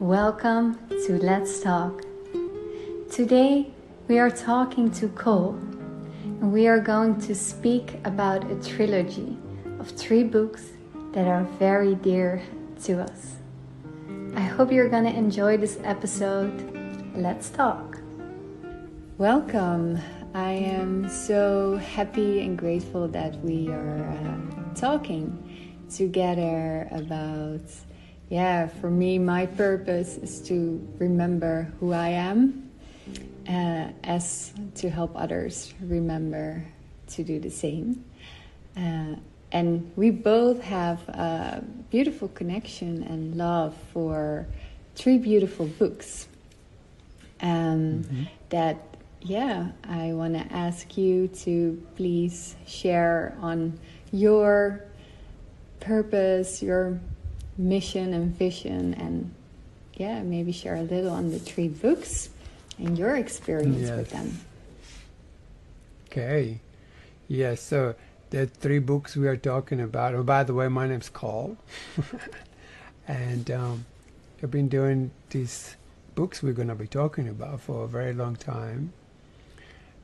Welcome to Let's Talk. Today we are talking to Cole, and we are going to speak about a trilogy of 3 books that are very dear to us. I hope you're going to enjoy this episode. Let's talk. Welcome. I am so happy and grateful that we are talking together about, for me, my purpose is to remember who I am, as to help others remember to do the same. And we both have a beautiful connection and love for 3 beautiful books that I want to ask you to please share on your purpose, your mission and vision, and maybe share a little on the 3 books and your experience with them. Okay. Yes, so the 3 books we are talking about. Oh, by the way, my name's Cole. And I've been doing these books we're going to be talking about for a very long time.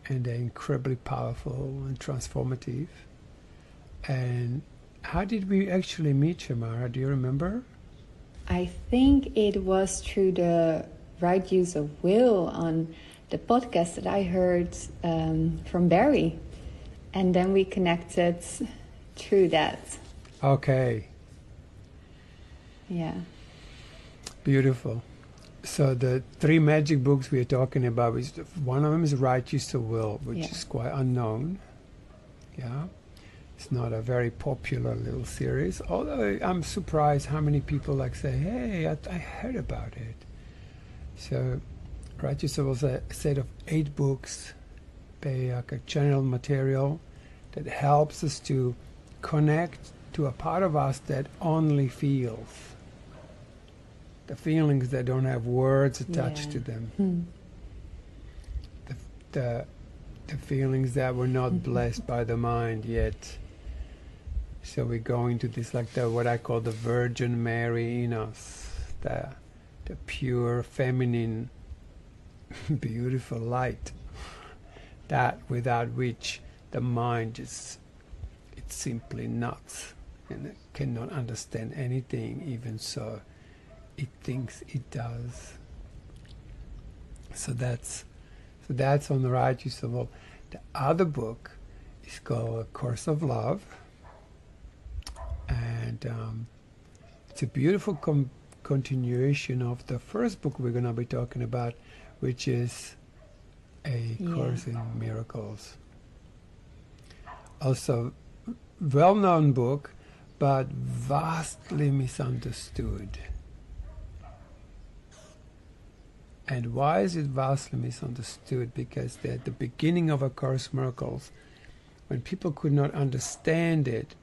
And they're incredibly powerful and transformative. And how did we actually meet, Shemara? Do you remember? I think it was through the right use of will on the podcast that I heard from Barry. And then we connected through that. Okay. Yeah. Beautiful. So the 3 magic books we are talking about, one of them is Right Use of Will, which is quite unknown. Yeah. It's not a very popular little series, although I'm surprised how many people say, hey, I heard about it. So Right Use of Will is a set of 8 books. They are a channel material that helps us to connect to a part of us that only feels. The feelings that don't have words attached to them. The feelings that were not blessed by the mind yet. So we go into this what I call the Virgin Mary in us, the pure feminine, beautiful light, that without which the mind it's simply nuts and it cannot understand anything, even so it thinks it does. So that's on the Right Use of Will. The other book is called A Course of Love, and it's a beautiful continuation of the first book we're going to be talking about, which is A Course in Miracles. Also, well-known book, but vastly misunderstood. And why is it vastly misunderstood? Because at the beginning of A Course in Miracles, when people could not understand it,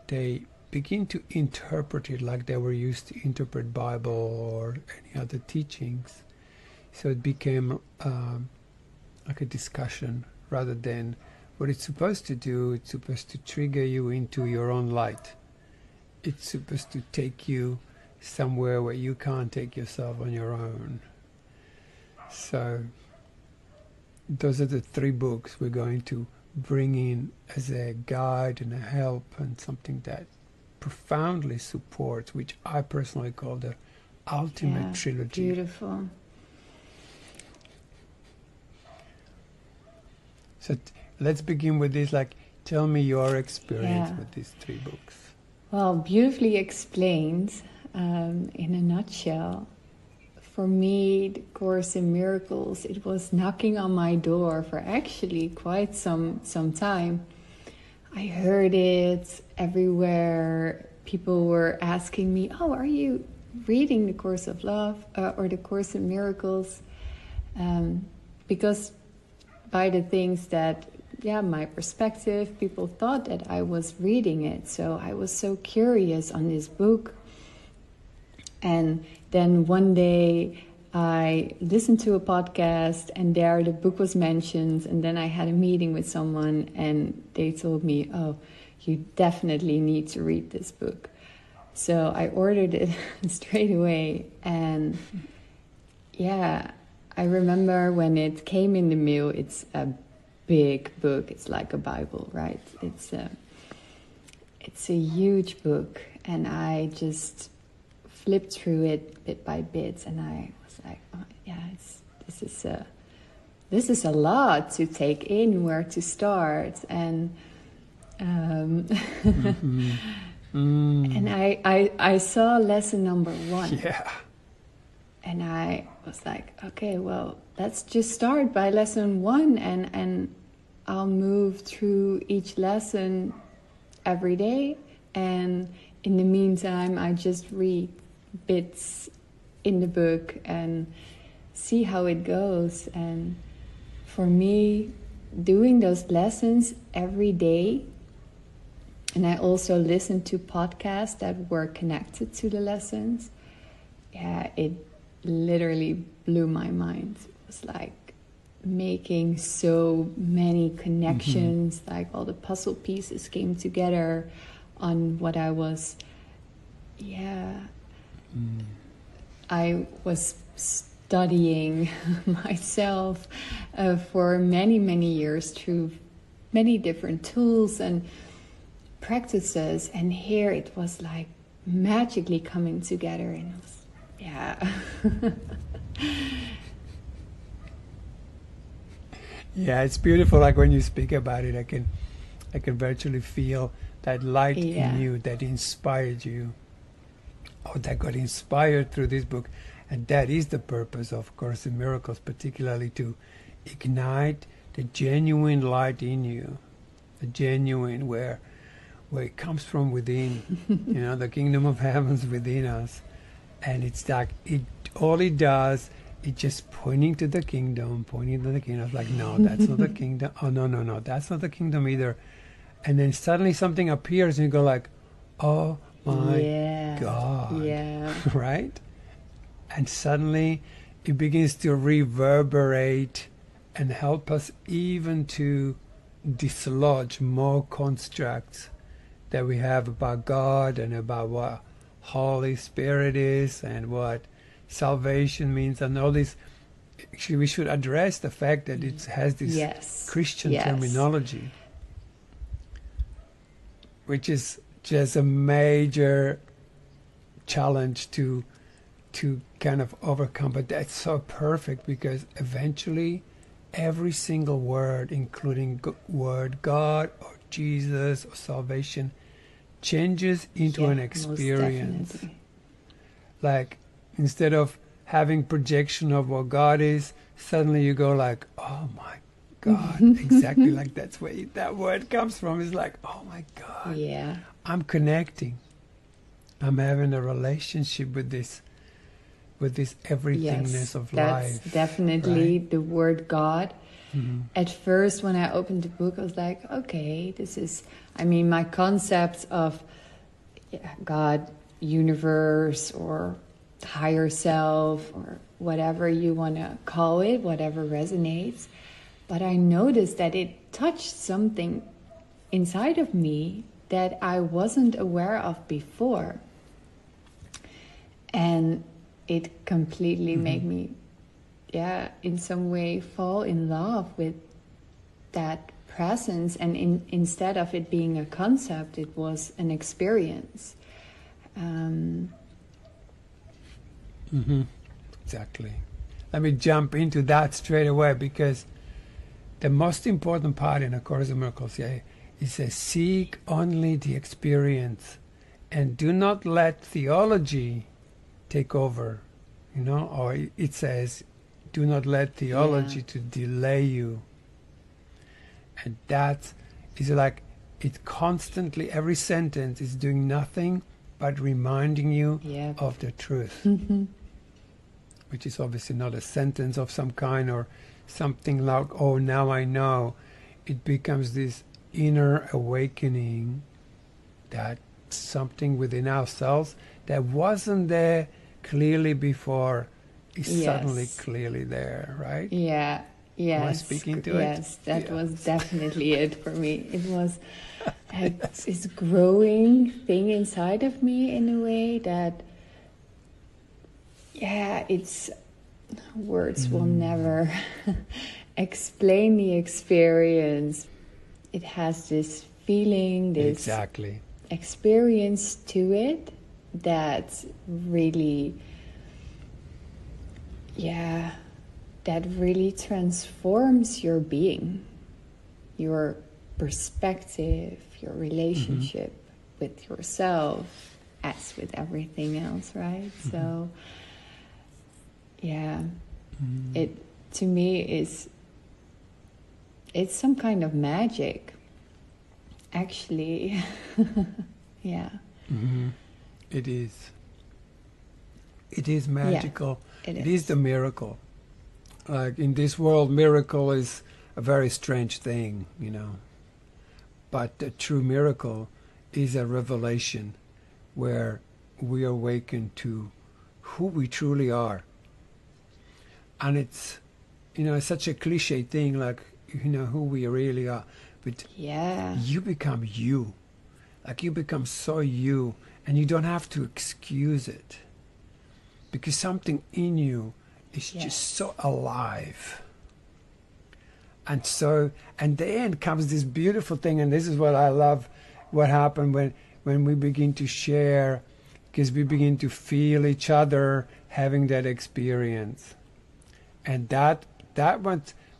they begin to interpret it like they were used to interpret Bible or any other teachings. So it became like a discussion rather than what it's supposed to do. It's supposed to trigger you into your own light. It's supposed to take you somewhere where you can't take yourself on your own. So those are the 3 books we're going to bring in as a guide and a help and something that profoundly supports, which I personally call the ultimate trilogy. Beautiful. So let's begin with this. Tell me your experience with these 3 books. Well, beautifully explained. In a nutshell, for me, the Course in Miracles, it was knocking on my door for actually quite some time. I heard it everywhere. People were asking me, "Oh, are you reading the Course of Love or the Course in Miracles?" Because by the things that, my perspective, people thought that I was reading it. So I was so curious on this book. And then one day I listened to a podcast and there the book was mentioned, and then I had a meeting with someone and they told me, "Oh, you definitely need to read this book." So I ordered it straight away, and yeah, I remember when it came in the mail. It's a big book. It's like a Bible, right? It's a huge book, and I just flipped through it bit by bit, and I was like, oh, yeah, this is a lot to take in, where to start, and Mm-hmm. and I saw lesson number 1. Yeah. And I was like, okay, well, let's just start by lesson 1, and I'll move through each lesson every day. And in the meantime, I just read bits in the book and see how it goes. And for me, doing those lessons every day, and I also listened to podcasts that were connected to the lessons, yeah, it literally blew my mind. It was like making so many connections, like all the puzzle pieces came together on what I was, I was studying myself for many, many years through many different tools and practices, and here it was like magically coming together, and it was, Yeah, it's beautiful. Like when you speak about it, I can virtually feel that light in you that inspired you, or that got inspired through this book. And that is the purpose of Course in Miracles, particularly to ignite the genuine light in you, the genuine where it comes from within, the kingdom of heaven's within us. And it's like all it does, it's just pointing to the kingdom. It's like, no, that's not the kingdom. Oh, no, that's not the kingdom either. And then suddenly something appears and you go like, oh my God. Yeah. Right? And suddenly it begins to reverberate and help us even to dislodge more constructs that we have about God and about what Holy Spirit is and what salvation means and all this. Actually, we should address the fact that it has this Christian terminology, which is just a major challenge to kind of overcome. But that's so perfect, because eventually every single word, including word God or Jesus or salvation, changes into an experience. Like, instead of having projection of what God is, suddenly you go like, oh my God, exactly like that's where that word comes from. It's like, oh my God, I'm connecting. I'm having a relationship with this everythingness of life. That's definitely right? The word God. At first, when I opened the book, I was like, okay, this is, my concept of God, universe, or higher self, or whatever you want to call it, whatever resonates. But I noticed that it touched something inside of me that I wasn't aware of before. And it completely made me, in some way fall in love with that presence. And instead of it being a concept, it was an experience. Exactly. Let me jump into that straight away, because the most important part in A Course in Miracles is a seek only the experience, and do not let theology take over, or it says, do not let theology to delay you. And that is like, it constantly, every sentence is doing nothing but reminding you of the truth, which is obviously not a sentence of some kind or something like, oh, now I know. It becomes this inner awakening that something within ourselves that wasn't there clearly before is suddenly clearly there, right? Yes. Am I speaking to it? Yes, that was definitely it for me. It was this growing thing inside of me in a way that, it's words will never explain the experience. It has this feeling, this exactly experience to it that really, that really transforms your being, your perspective, your relationship with yourself, as with everything else, right? So, it to me it's some kind of magic, actually. Yeah. It is. It is magical. Yeah, it is the miracle. Like in this world, miracle is a very strange thing, you know. But the true miracle is a revelation where we awaken to who we truly are. And it's, you know, it's such a cliche thing, like, you know, who we really are. But you become you. Like you become so you, and you don't have to excuse it. Because something in you is just so alive. And so, and then comes this beautiful thing, and this is what I love, what happened when we begin to share, because we begin to feel each other having that experience. And that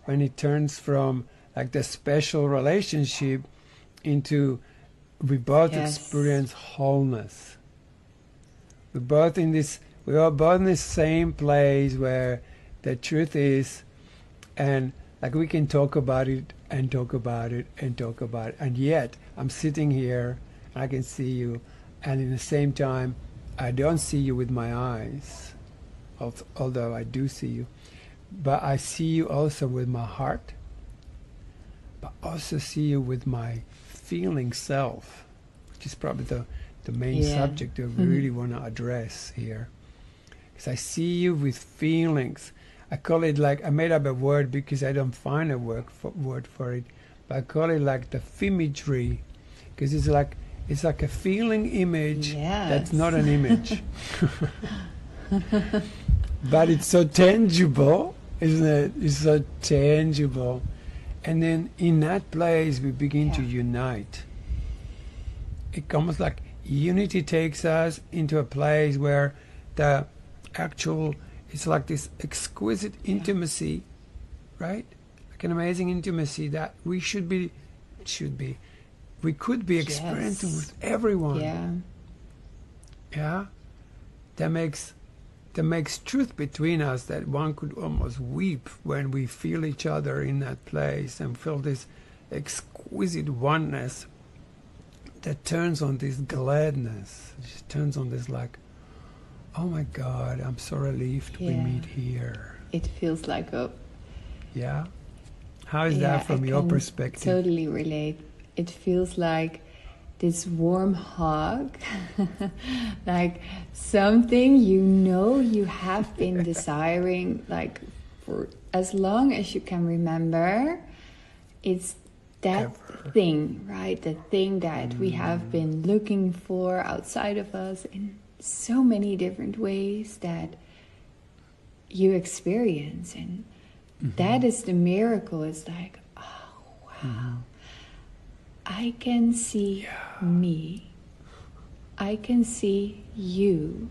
when it turns from like the special relationship into we both experience wholeness. We're both in this, we are both in the same place where the truth is, and like we can talk about it and talk about it and talk about it, and yet I'm sitting here, I can see you, and in the same time I don't see you with my eyes, although I do see you, but I see you also with my heart, but also see you with my feeling self, which is probably the main subject that we really want to address here. Because I see you with feelings. I call it like, I made up a word because I don't find a word for it, but I call it like the imagery, because it's like a feeling image that's not an image. But it's so tangible, isn't it? It's so tangible. And then in that place we begin to unite. It comes like unity takes us into a place where the actual, it's like this exquisite intimacy, right? Like an amazing intimacy that we could be experiencing with everyone. Yeah. That makes truth between us, that one could almost weep when we feel each other in that place and feel this exquisite oneness that turns on this gladness. It just turns on this like, oh my God, I'm so relieved we meet here. It feels like a... Yeah? How is that from your perspective? Totally relate. It feels like this warm hug, like something you have been desiring, like for as long as you can remember. It's that thing, right? The thing that we have been looking for outside of us in so many different ways that you experience, and that is the miracle. It's like, oh wow. I can see me. I can see you.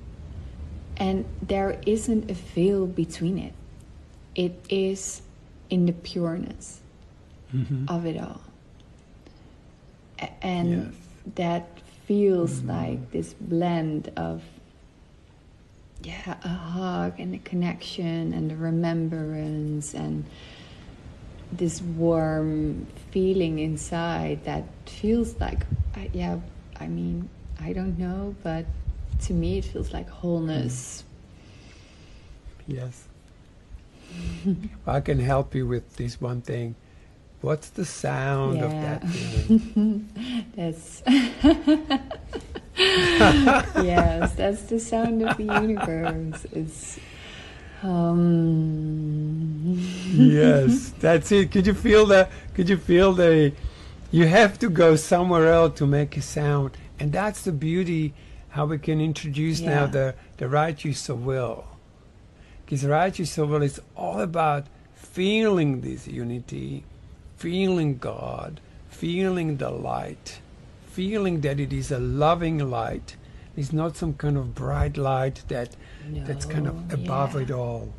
And there isn't a veil between it. It is in the pureness of it all. And that feels like this blend of a hug and a connection and a remembrance and this warm feeling inside that feels like, I mean, I don't know, but to me it feels like wholeness. Yes. I can help you with this one thing. What's the sound of that feeling? That's yes, that's the sound of the universe. It's yes, that's it. Could you feel the you have to go somewhere else to make a sound, and that's the beauty, how we can introduce now the right use of will. Because righteous soul is all about feeling this unity, feeling God, feeling the light, feeling that it is a loving light. It's not some kind of bright light that's kind of above it all,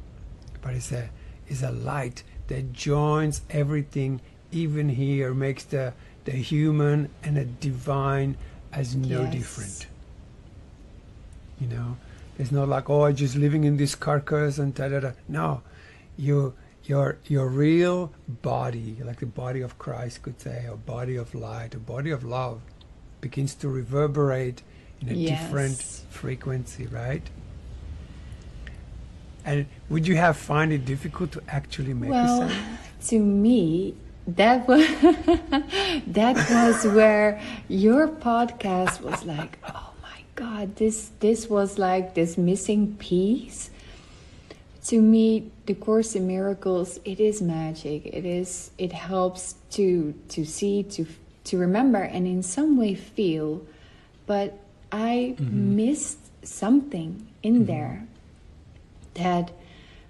but it's a light that joins everything, even here, makes the human and the divine as no different. You know, it's not like, oh, I'm just living in this carcass and da-da-da. No, your real body, like the body of Christ could say, or body of light, or body of love, begins to reverberate in a different frequency, right? And would you have find it difficult to actually make a sound? To me, that was that was where your podcast was like, oh my God, this was like this missing piece. To me, the Course in Miracles, it is magic. It helps to see, to remember, and in some way feel. But I missed something in there that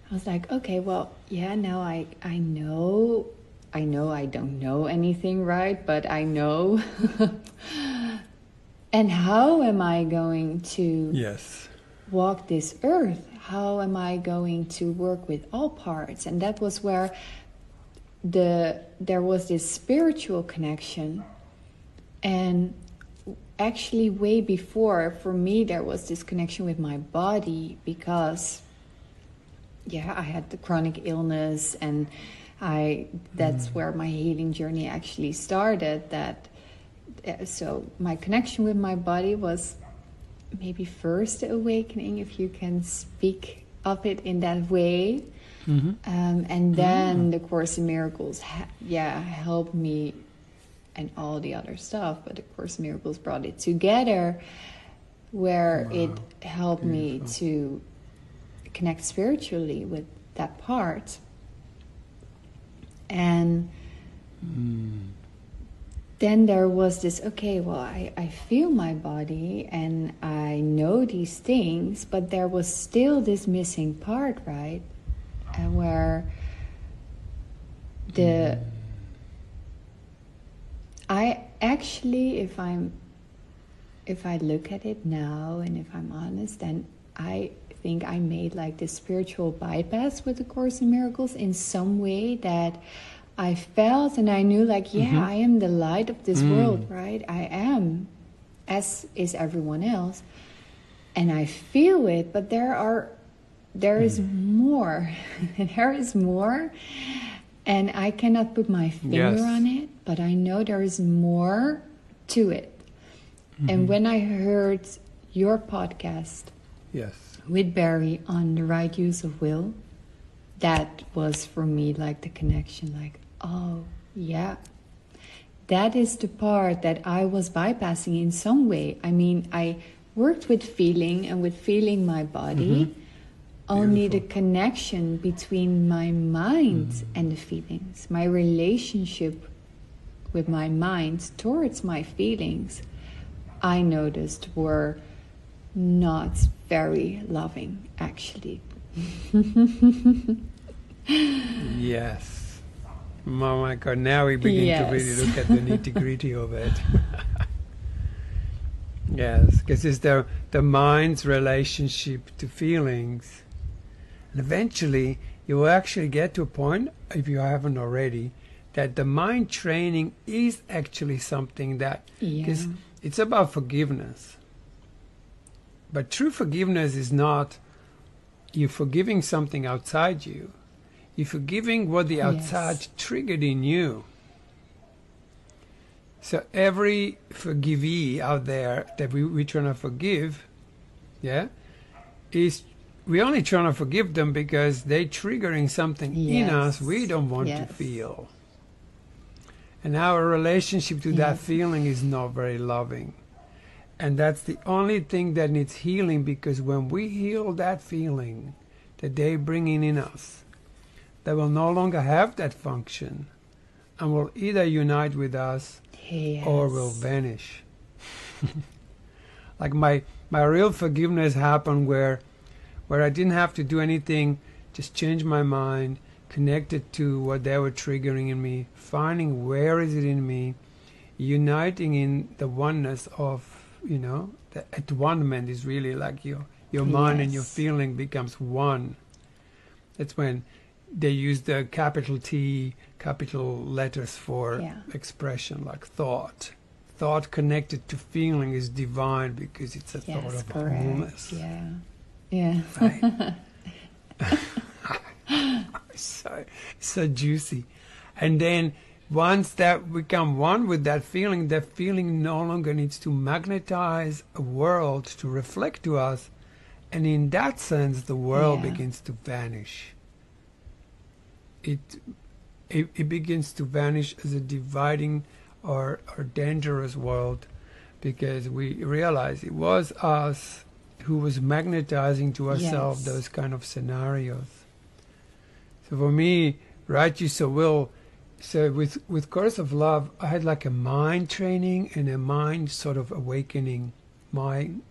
I was like, okay, well, yeah, now I know I don't know anything, right? But I know. And how am I going to walk this earth? How am I going to work with all parts? And that was where there was this spiritual connection. And actually way before, for me, there was this connection with my body, because I had the chronic illness, and that's where my healing journey actually started. So my connection with my body was maybe first awakening, if you can speak of it in that way. And then the Course in Miracles helped me, and all the other stuff, but the Course in Miracles brought it together, where it helped me to connect spiritually with that part. And then there was this, okay, well, I feel my body and I know these things, but there was still this missing part, right? And where I actually, if I look at it now, and if I'm honest, then I think I made like this spiritual bypass with the Course in Miracles in some way, that I felt and I knew, like, I am the light of this world, right? I am, as is everyone else, and I feel it. But there is more. There is more, and I cannot put my finger on it, but I know there is more to it. And when I heard your podcast with Barry on the right use of will, that was for me like the connection, like, oh yeah, that is the part that I was bypassing in some way. I mean, I worked with feeling and with feeling my body, only the connection between my mind and the feelings, my relationship with my mind towards my feelings, I noticed were not very loving, actually. Yes. Oh my God, now we begin to really look at the nitty-gritty of it. Yes, because it's the mind's relationship to feelings. And eventually, you will actually get to a point, if you haven't already, that the mind training is actually something that, because it's about forgiveness. But true forgiveness is not you forgiving something outside you. You're forgiving what the outside triggered in you. So every forgivee out there that we're trying to forgive, is we're only trying to forgive them because they're triggering something in us we don't want to feel. And our relationship to that feeling is not very loving. And that's the only thing that needs healing, because when we heal that feeling that they're bringing in us, they will no longer have that function and will either unite with us or will vanish. Like my real forgiveness happened where where I didn't have to do anything, just change my mind, connect it to what they were triggering in me, finding where is it in me, uniting in the oneness of, the at-one-ment is really like your mind and your feeling becomes one. That's when they use the capital T, capital letters for expression, like thought. Thought connected to feeling is divine because it's a thought of wholeness. Yeah. Right. so juicy. And then once that we become one with that feeling no longer needs to magnetize a world to reflect to us. And in that sense, the world begins to vanish. It begins to vanish as a dividing or dangerous world, because we realize it was us who was magnetizing to ourselves those kind of scenarios. So for me, right use of will, so with Course of Love, I had like a mind training and a mind sort of awakening. And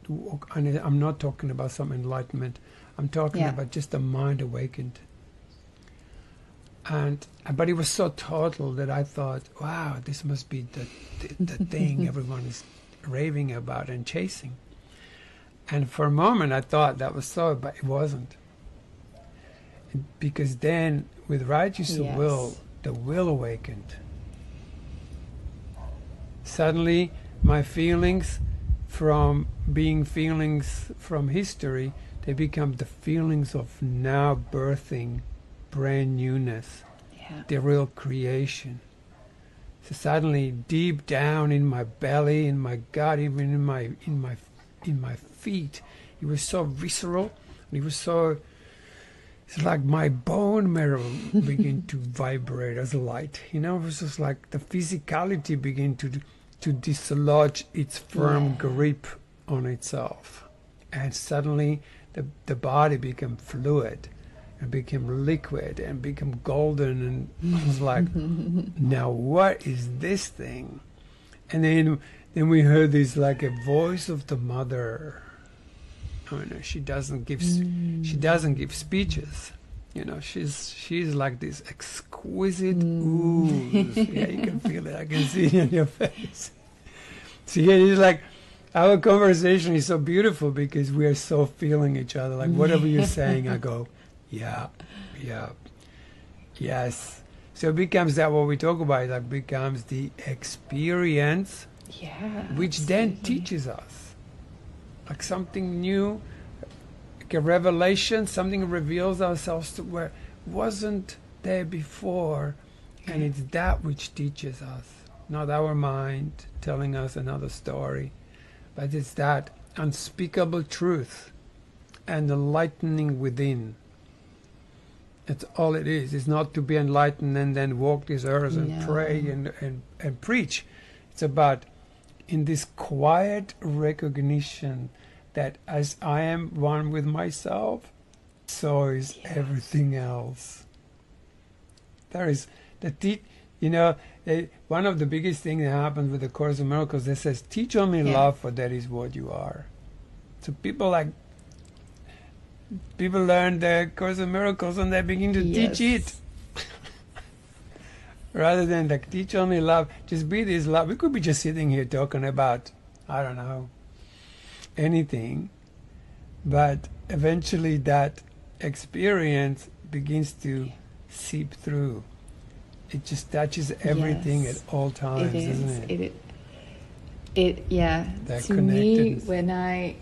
I'm not talking about some enlightenment. I'm talking about just a mind awakened. But it was so total that I thought, wow, this must be the thing everyone is raving about and chasing. And for a moment I thought that was so, but it wasn't. Because then with right use of will, the will awakened. Suddenly my feelings, from being feelings from history, they become the feelings of now birthing brand newness, the real creation. So suddenly, deep down in my belly, in my gut, even in my feet, it was so visceral. It was so. It's like my bone marrow began to vibrate as light. It was just like the physicality began to dislodge its firm grip on itself, and suddenly the body became fluid. And became liquid and became golden, and I was like, now what is this thing? And then we heard this like a voice of the mother. She doesn't give speeches. She's like this exquisite ooze. Yeah, you can feel it. I can see it in your face. So it's like our conversation is so beautiful because we are so feeling each other. Like whatever you're saying, I go, yes. So it becomes that what we talk about, like becomes the experience, which then teaches us, like something new, like a revelation, something reveals ourselves to where wasn't there before, and it's that which teaches us, not our mind telling us another story, but it's that unspeakable truth and the lightening within. That's all it is. It's not to be enlightened and then walk this earth and pray and preach. It's about in this quiet recognition that as I am one with myself, so is everything else. There is one of the biggest things that happens with the Course in Miracles that says, teach only love, for that is what you are. So people learn the Course in Miracles and they begin to teach it. Rather than like teach only love, just be this love. We could be just sitting here talking about, I don't know, anything, but eventually that experience begins to seep through. It just touches everything at all times, doesn't it? To me, when I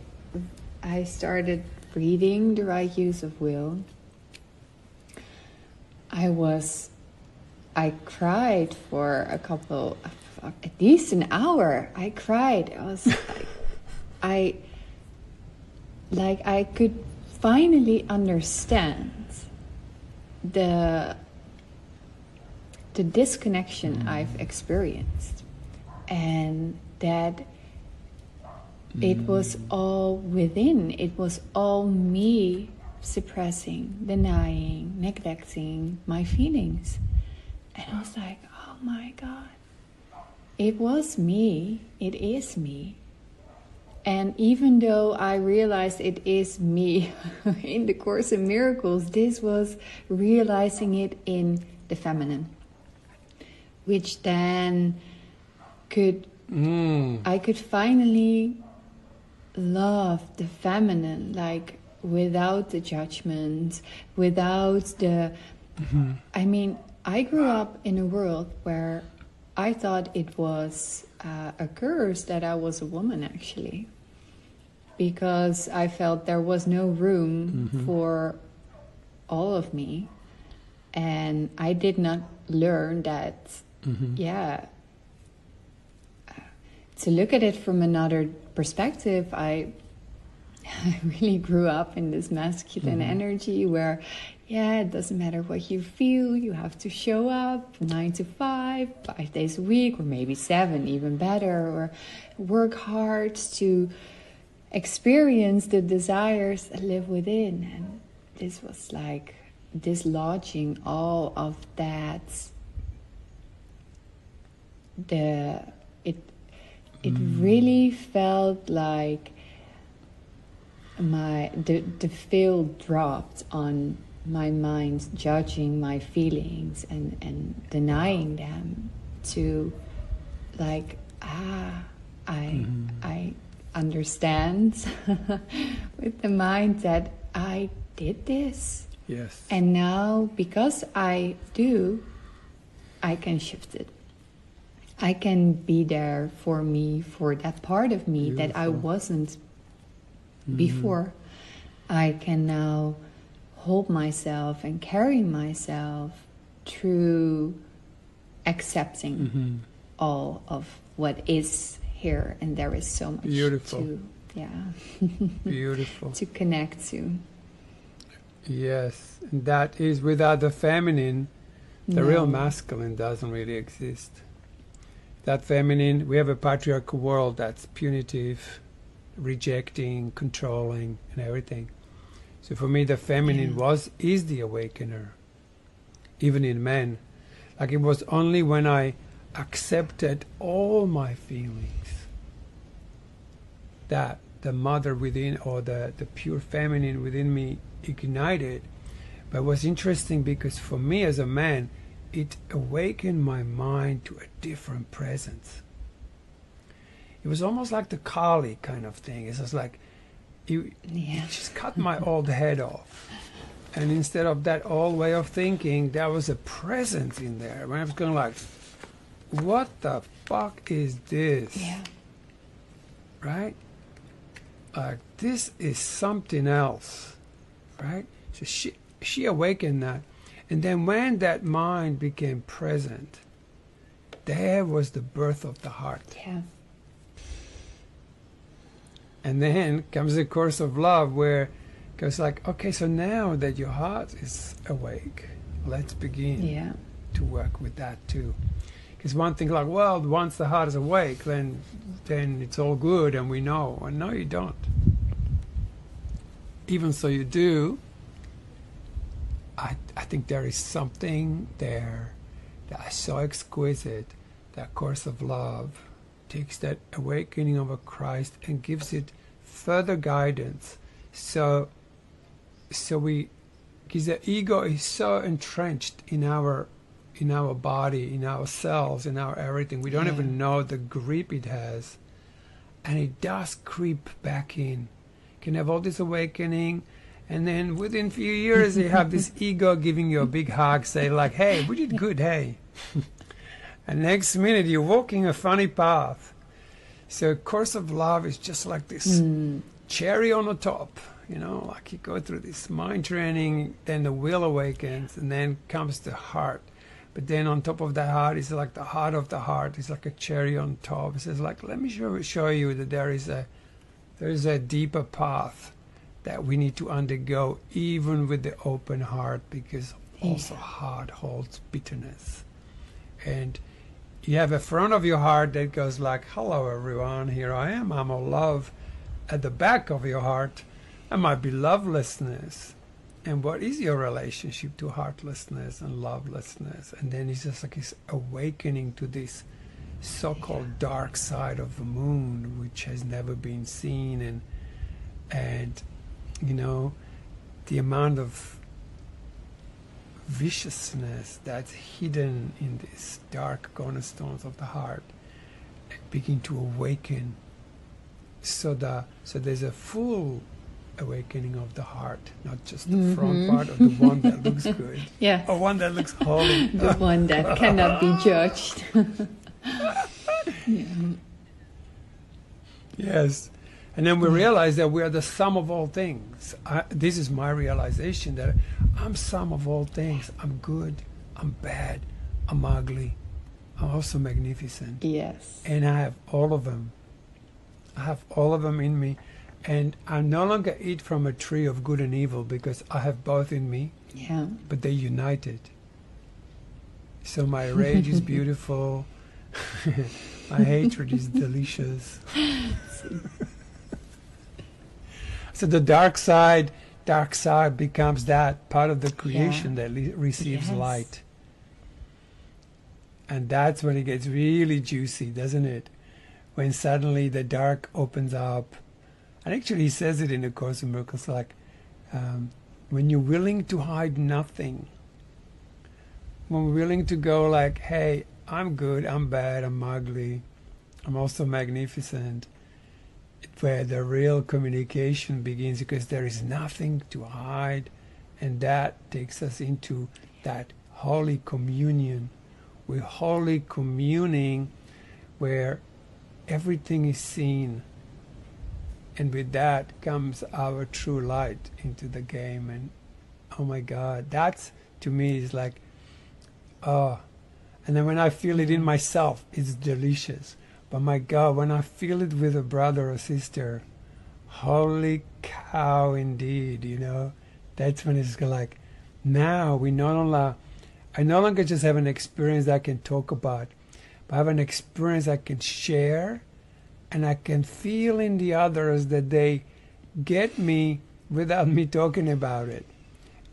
started reading The Right Use of Will, I cried for at least an hour. I cried. I was I could finally understand the disconnection I've experienced, and that it was all within. It was all me suppressing, denying, neglecting my feelings. And I was like, oh my God, it was me, it is me. And even though I realized it is me in the Course in Miracles, this was realizing it in the feminine, which then I could finally love the feminine, like without the judgment, without the... I mean, I grew up in a world where I thought it was a curse that I was a woman, actually, because I felt there was no room for all of me, and I did not learn that, to look at it from another perspective. I really grew up in this masculine energy where, it doesn't matter what you feel, you have to show up 9 to 5, 5 days a week, or maybe 7, even better, or work hard to experience the desires that live within. And this was like dislodging all of that. It really felt like the veil dropped on my mind, judging my feelings and denying them, to like, I understand with the mind that I did this. Yes. And now, because I do, I can shift it. I can be there for me, for that part of me that I wasn't before. I can now hold myself and carry myself through accepting all of what is here, and there is so much to beautiful to connect to. Yes, and that is, without the feminine, the real masculine doesn't really exist. That feminine, we have a patriarchal world that's punitive, rejecting, controlling, and everything. So for me, the feminine is the awakener, even in men. Like, it was only when I accepted all my feelings that the mother within, or the pure feminine within me, ignited. But it was interesting because for me as a man, it awakened my mind to a different presence. It was almost like the Kali kind of thing. It's just like, you just cut my old head off. And instead of that old way of thinking, there was a presence in there. When I was going like, what the fuck is this? Yeah. Right? Like, this is something else. Right? So she awakened that. And then when that mind became present, there was the birth of the heart. Yeah. And then comes the Course of Love, where it goes like, okay, so now that your heart is awake, let's begin to work with that too. Because one thing like, well, once the heart is awake, then it's all good and we know. And no, you don't. Even so you do, I think there is something there that is so exquisite, that Course of Love takes that awakening of a Christ and gives it further guidance. So because the ego is so entrenched in our body, in our cells, in our everything, we don't even know the grip it has, and it does creep back in. You can have all this awakening, and then within a few years you have this ego giving you a big hug, say like, hey, we did good, hey. And next minute you're walking a funny path. So Course of Love is just like this cherry on the top, you know, like you go through this mind training, then the will awakens, and then comes the heart. But then on top of the heart is like the heart of the heart. It's like a cherry on top. It says like, let me show you that there is a deeper path that we need to undergo, even with the open heart, because also heart holds bitterness. And you have a front of your heart that goes like, hello everyone, here I am, I'm all love. At the back of your heart, there might be lovelessness. And what is your relationship to heartlessness and lovelessness? And then it's just like this awakening to this so-called dark side of the moon, which has never been seen, and you know, the amount of viciousness that's hidden in these dark cornerstones of the heart begin to awaken. So there's a full awakening of the heart, not just the front part or the one that looks good, yeah, or one that looks holy. the one that cannot be judged. Yeah. Yes. And then we realize that we are the sum of all things. This is my realization, that I'm sum of all things. I'm good, I'm bad, I'm ugly, I'm also magnificent. Yes. And I have all of them. I have all of them in me. And I no longer eat from a tree of good and evil, because I have both in me, Yeah. but they're united. So my rage is beautiful. My hatred is delicious. So the dark side becomes that part of the creation that receives light. And that's when it gets really juicy, doesn't it? When suddenly the dark opens up. And actually he says it in the Course in Miracles, like, when you're willing to hide nothing, when we're willing to go like, hey, I'm good, I'm bad, I'm ugly, I'm also magnificent, where the real communication begins, because there is nothing to hide, and that takes us into that holy communion. We're holy communing where everything is seen, and with that comes our true light into the game. And oh my God, that's, to me, is like, oh. And then when I feel it in myself, it's delicious. But my God, when I feel it with a brother or sister, holy cow indeed, you know. That's when it's like, now I no longer just have an experience that I can talk about, but I have an experience I can share, and I can feel in the others that they get me without me talking about it.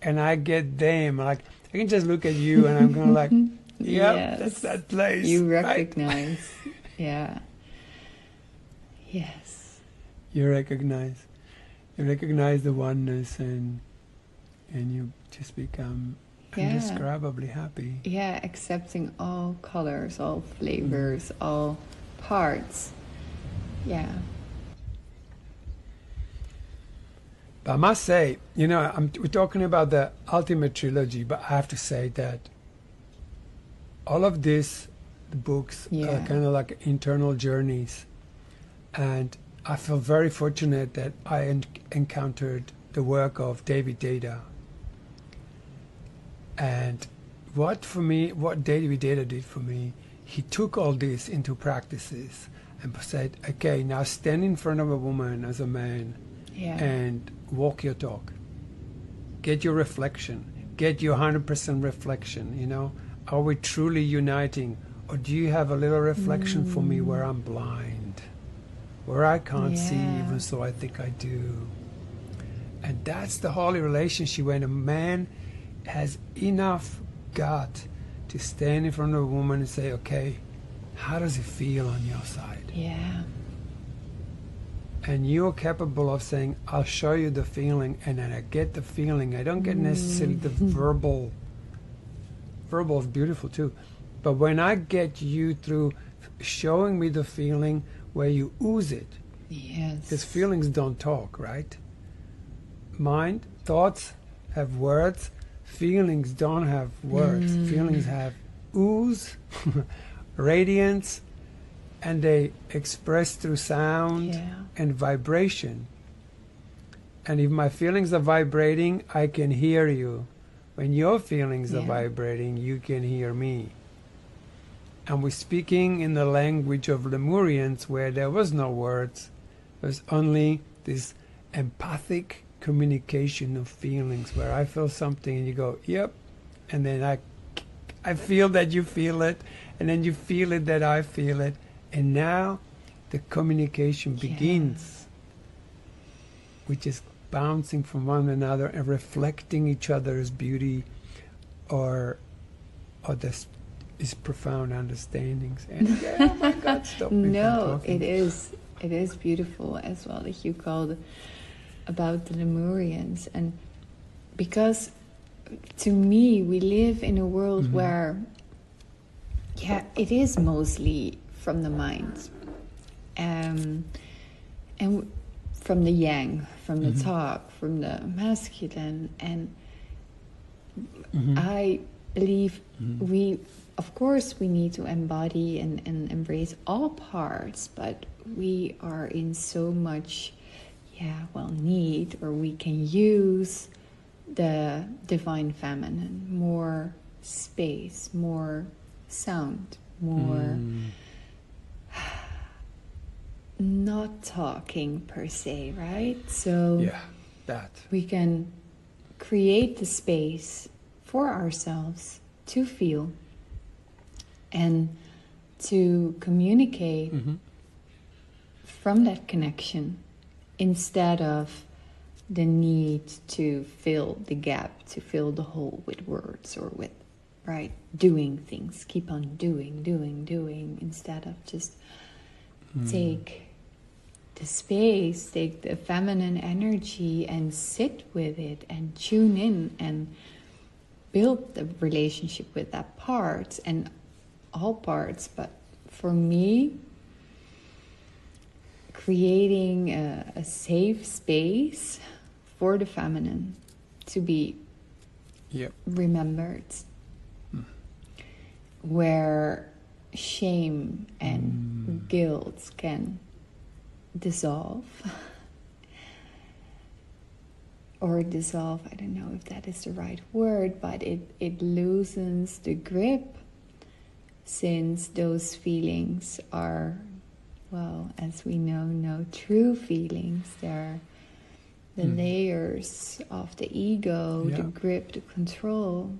And I get them. Like, I can just look at you and I'm going like, yep, yes. That's that place. You recognize. Right? Yeah. Yes. You recognize the oneness, and you just become indescribably happy. Yeah, accepting all colors, all flavors, all parts. Yeah. But I must say, you know, we're talking about the ultimate trilogy, but I have to say that all of this, the books, are kind of like internal journeys. And I feel very fortunate that I encountered the work of David Data. And what David Data did for me, he took all this into practices and said, okay, now stand in front of a woman as a man and walk your talk. Get your reflection. Get your 100% reflection, you know. Are we truly uniting? Or do you have a little reflection for me where I'm blind? Where I can't see even so I think I do? And that's the holy relationship, when a man has enough gut to stand in front of a woman and say, okay, how does it feel on your side? Yeah. And you're capable of saying, I'll show you the feeling, and then I get the feeling. I don't get necessarily the verbal. Verbal is beautiful too. But when I get you through showing me the feeling where you ooze it. Yes. Because feelings don't talk, right? Mind, thoughts have words. Feelings don't have words. Feelings have ooze, radiance, and they express through sound and vibration. And if my feelings are vibrating, I can hear you. When your feelings are vibrating, you can hear me. And we're speaking in the language of Lemurians, where there was no words. There was only this empathic communication of feelings, where I feel something and you go, yep. And then I feel that you feel it. And then you feel it that I feel it. And now the communication begins, which is bouncing from one another and reflecting each other's beauty or the is profound understandings. And oh my God, stop me from talking. It is beautiful as well that you called about the Lemurians, and because to me we live in a world where it is mostly from the mind, and from the yang, from the talk, from the masculine, and I believe we, of course, we need to embody and embrace all parts, but we are in so much need, or we can use the divine feminine, more space, more sound, more not talking per se, right? So that we can create the space for ourselves to feel and to communicate from that connection, instead of the need to fill the gap, to fill the hole with words or with doing things, keep on doing, instead of just take the space, take the feminine energy and sit with it and tune in and build the relationship with that part and all parts. But for me, creating a safe space for the feminine to be remembered, where shame and guilt can dissolve, I don't know if that is the right word, but it loosens the grip, since those feelings are, well, as we know, no true feelings. They're the layers of the ego, the grip, the control.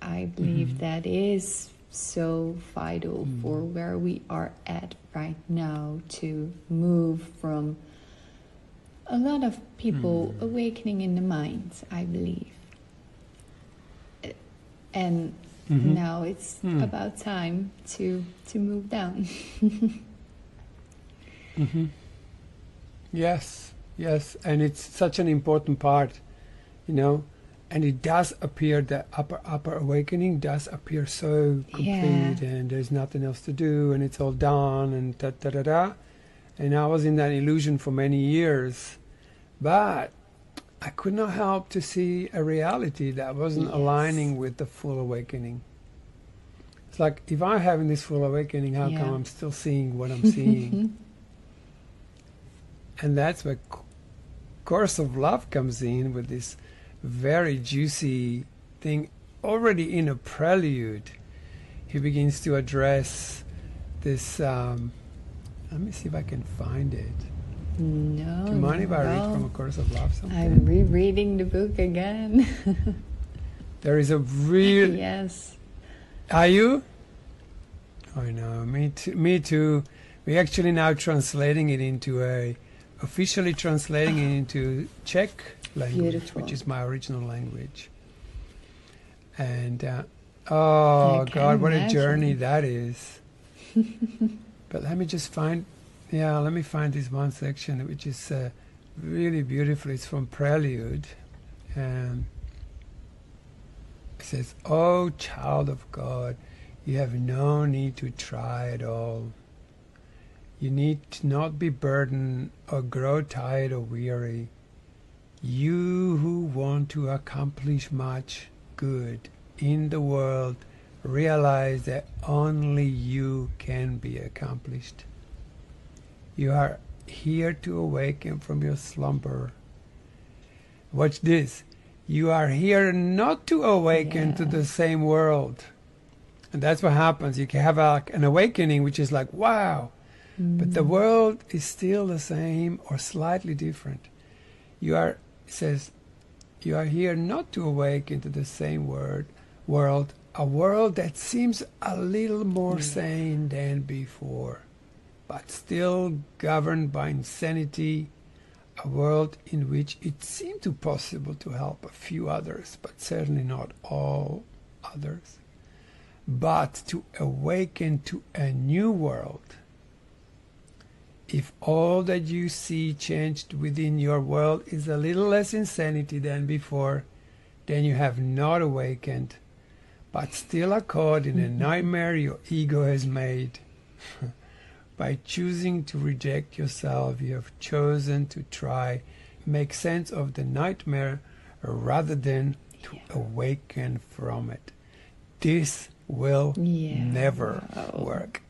I believe that is so vital for where we are at right now, to move from a lot of people awakening in the mind, I believe. And now it's about time to move down. Yes, and it's such an important part, and it does appear, the upper awakening does appear so complete, and there's nothing else to do, and it's all done, and da. And I was in that illusion for many years, but I could not help to see a reality that wasn't aligning with the full awakening. It's like, if I'm having this full awakening, how come I'm still seeing what I'm seeing? And that's where Course of Love comes in, with this very juicy thing. Already in a prelude, he begins to address this. Let me see if I can find it. No. Do you mind if I read from A Course of Love something? I'm rereading the book again. There is a real... Yes. Are you? I know, me too. We're actually now translating it into officially translating it into Czech language, which is my original language. And oh God, what a journey that is. But let me just find this one section, which is really beautiful. It's from Prelude, and it says, "Oh, child of God, you have no need to try at all. You need to not be burdened or grow tired or weary. You who want to accomplish much good in the world, realize that only you can be accomplished. You are here to awaken from your slumber." Watch this. You are here not to awaken to the same world. And that's what happens. You can have an awakening, which is like, wow. But the world is still the same or slightly different. It says, you are here not to awaken to the same world, a world that seems a little more sane than before, but still governed by insanity, a world in which it seemed to possible to help a few others, but certainly not all others, but to awaken to a new world. If all that you see changed within your world is a little less insanity than before, then you have not awakened, but still are caught in a nightmare your ego has made. By choosing to reject yourself, you have chosen to try make sense of the nightmare rather than to awaken from it. This will never work.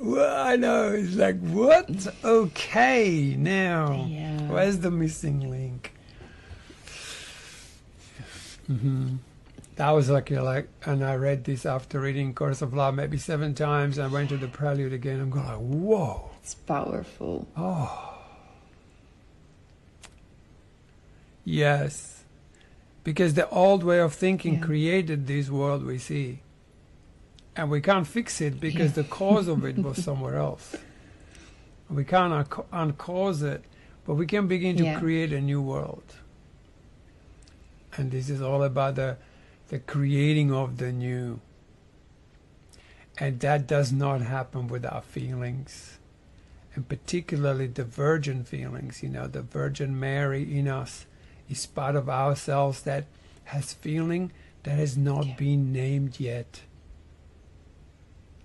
Well, I know, it's like, what? Okay, now, where's the missing link? That was like, and I read this after reading Course of Love maybe 7 times. I went to the prelude again. I'm going like, whoa. It's powerful. Oh. Yes. Because the old way of thinking created this world we see. And we can't fix it because the cause of it was somewhere else. We can't uncause it, but we can begin to create a new world. And this is all about the creating of the new. And that does not happen with our feelings. And particularly the virgin feelings, the Virgin Mary in us is part of ourselves that has feeling that has not been named yet.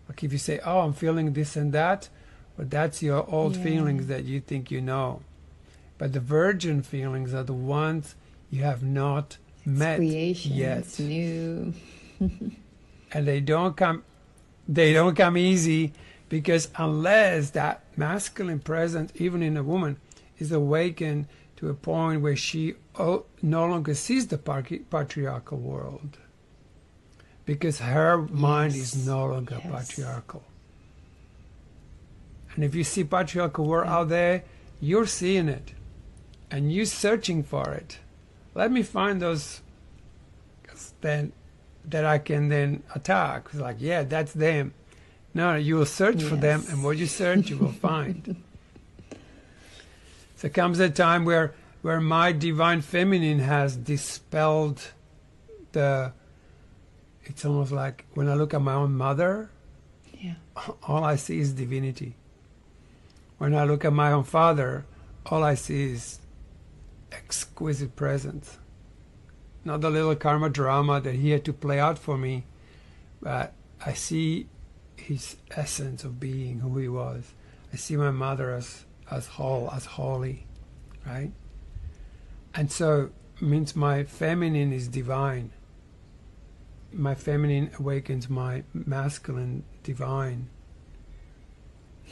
Like if you say, oh, I'm feeling this and that, well, that's your old feelings that you think you know. But the virgin feelings are the ones you have not met yet. It's new. And they don't come easy, because unless that masculine presence, even in a woman, is awakened to a point where she no longer sees the patriarchal world, because her mind is no longer patriarchal. And if you see patriarchal world out there, you're seeing it and you're searching for it. Let me find those then that I can then attack. It's like, yeah, that's them. No, you will search for them, and what you search you will find. So comes a time where my divine feminine has dispelled it's almost like when I look at my own mother, all I see is divinity. When I look at my own father, all I see is exquisite presence. Not the little karma drama that he had to play out for me, but I see his essence of being, who he was. I see my mother as whole, as holy, right? And so it means my feminine is divine. My feminine awakens my masculine divine.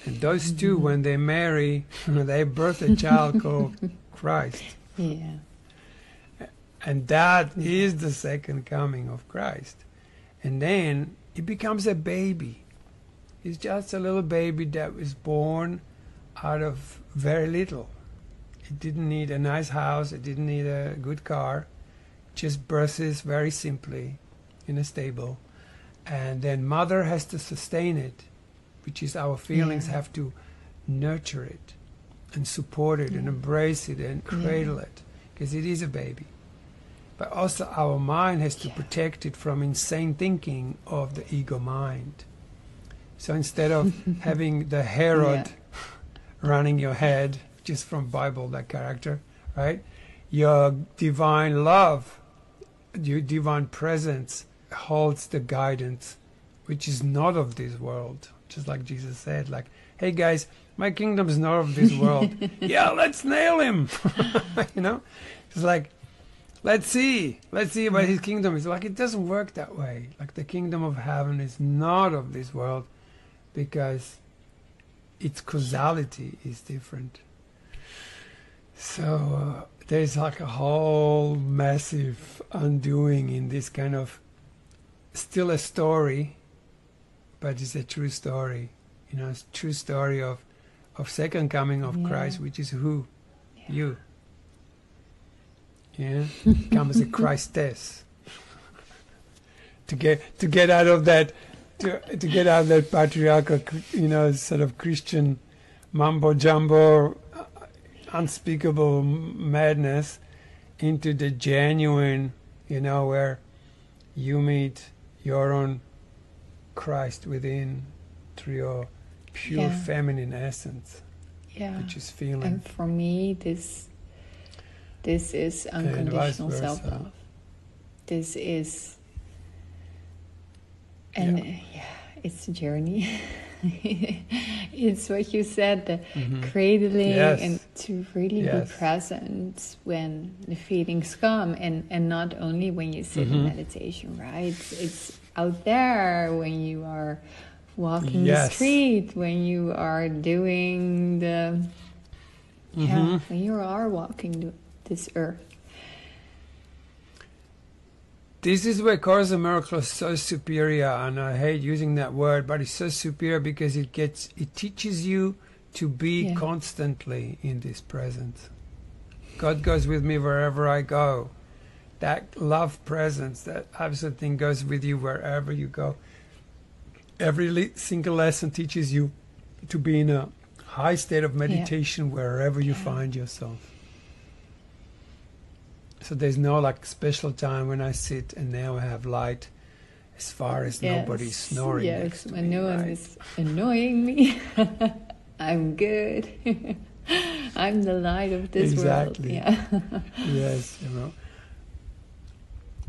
And those two, when they marry, they birth a child called Christ. Yeah. And that is the second coming of Christ. And then it becomes a baby. It's just a little baby that was born out of very little. It didn't need a nice house. It didn't need a good car. Just births very simply in a stable. And then mother has to sustain it, which is our feelings have to nurture it and support it and embrace it and cradle it, because it is a baby. But also our mind has to protect it from insane thinking of the ego mind. So instead of having the Herod running your head, just from Bible, that character, right? Your divine love, your divine presence holds the guidance, which is not of this world. Just like Jesus said, like, hey guys, my kingdom is not of this world. Yeah, let's nail him. It's like, let's see what his kingdom is. Like, it doesn't work that way. Like, the kingdom of heaven is not of this world, because its causality is different. So there's like a whole massive undoing in this kind of, still a story, but it's a true story. It's a true story of second coming of Christ, which is who? You. Yeah, come as a Christess. to get out of that, to get out of that patriarchal, sort of Christian mumbo jumbo, unspeakable madness, into the genuine, where you meet your own Christ within through your pure feminine essence, which is feeling. And for me, this is unconditional self-love. This is, it's a journey. It's what you said, the cradling, and to really be present when the feelings come, and not only when you sit in meditation, right? It's out there when you are walking the street, when you are doing the when you are walking this earth. This is where Course in Miracles is so superior, and I hate using that word, but it's so superior because it teaches you to be constantly in this presence. God goes with me wherever I go. That love presence, that absolute thing goes with you wherever you go. Every single lesson teaches you to be in a high state of meditation wherever you find yourself. So there's no like special time when I sit and now I have light as far as nobody's snoring next to me. When no one is annoying me, I'm good. I'm the light of this world. Yeah. Yes,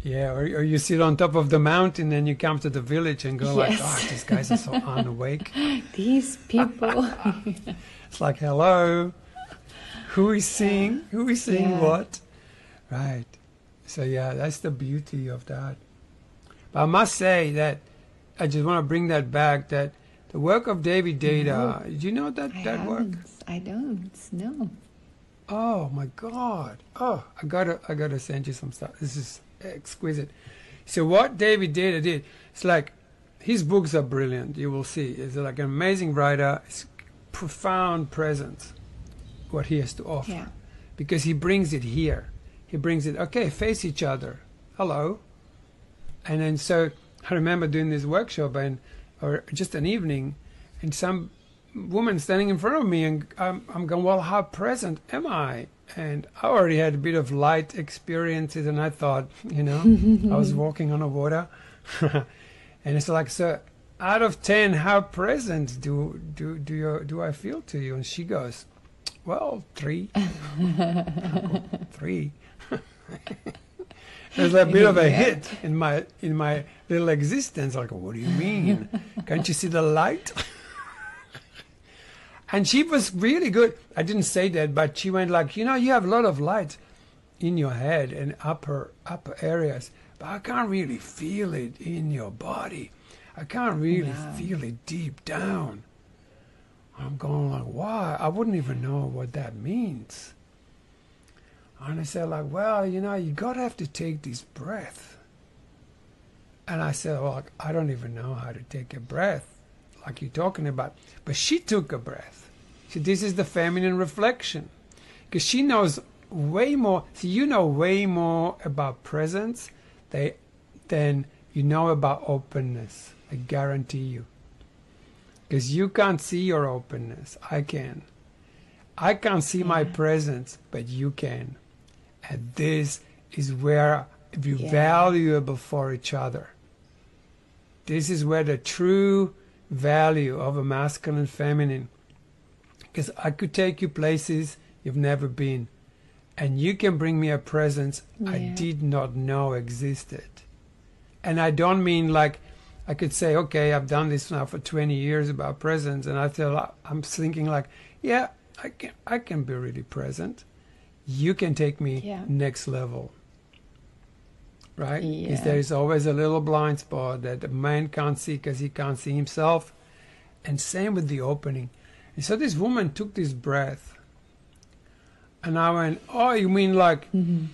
Yeah, or you sit on top of the mountain and you come to the village and go like, oh, these guys are so unawake. These people. It's like, hello, who is seeing what? Right. So that's the beauty of that. But I must say that I just want to bring that back, that the work of David Data, do you know that work? I don't, no. Oh my God. Oh, I gotta send you some stuff. This is exquisite. So what David Data did, it's like his books are brilliant, you will see. He's like an amazing writer. It's profound presence, what he has to offer. Because he brings it here. He brings it, okay, face each other. Hello. And then so I remember doing this workshop or just an evening, and some woman standing in front of me, and I'm going, well, how present am I? And I already had a bit of light experiences, and I thought, I was walking on the water. And it's like, so out of 10, how present do I feel to you? And she goes, well, 3. 3. There's a bit of a hit in my little existence. Like, what do you mean? Can't you see the light? And she was really good. I didn't say that, but she went like, you have a lot of light in your head and upper areas, but I can't really feel it in your body. I can't really feel it deep down. I'm going like, why? I wouldn't even know what that means. And I said like, well, you got to have to take this breath. And I said, well, I don't even know how to take a breath like you're talking about. But she took a breath. So this is the feminine reflection. Because she knows way more. So you know way more about presence than you know about openness. I guarantee you. Because you can't see your openness. I can. I can't see my presence, but you can. And this is where you're valuable for each other. This is where the true value of a masculine and feminine. Because I could take you places you've never been. And you can bring me a presence I did not know existed. And I don't mean like, I could say, okay, I've done this now for 20 years about presence. And I'm thinking like, yeah, I can be really present. You can take me next level, right? Because there is always a little blind spot that a man can't see because he can't see himself. And same with the opening. And so this woman took this breath, and I went, oh, you mean like, you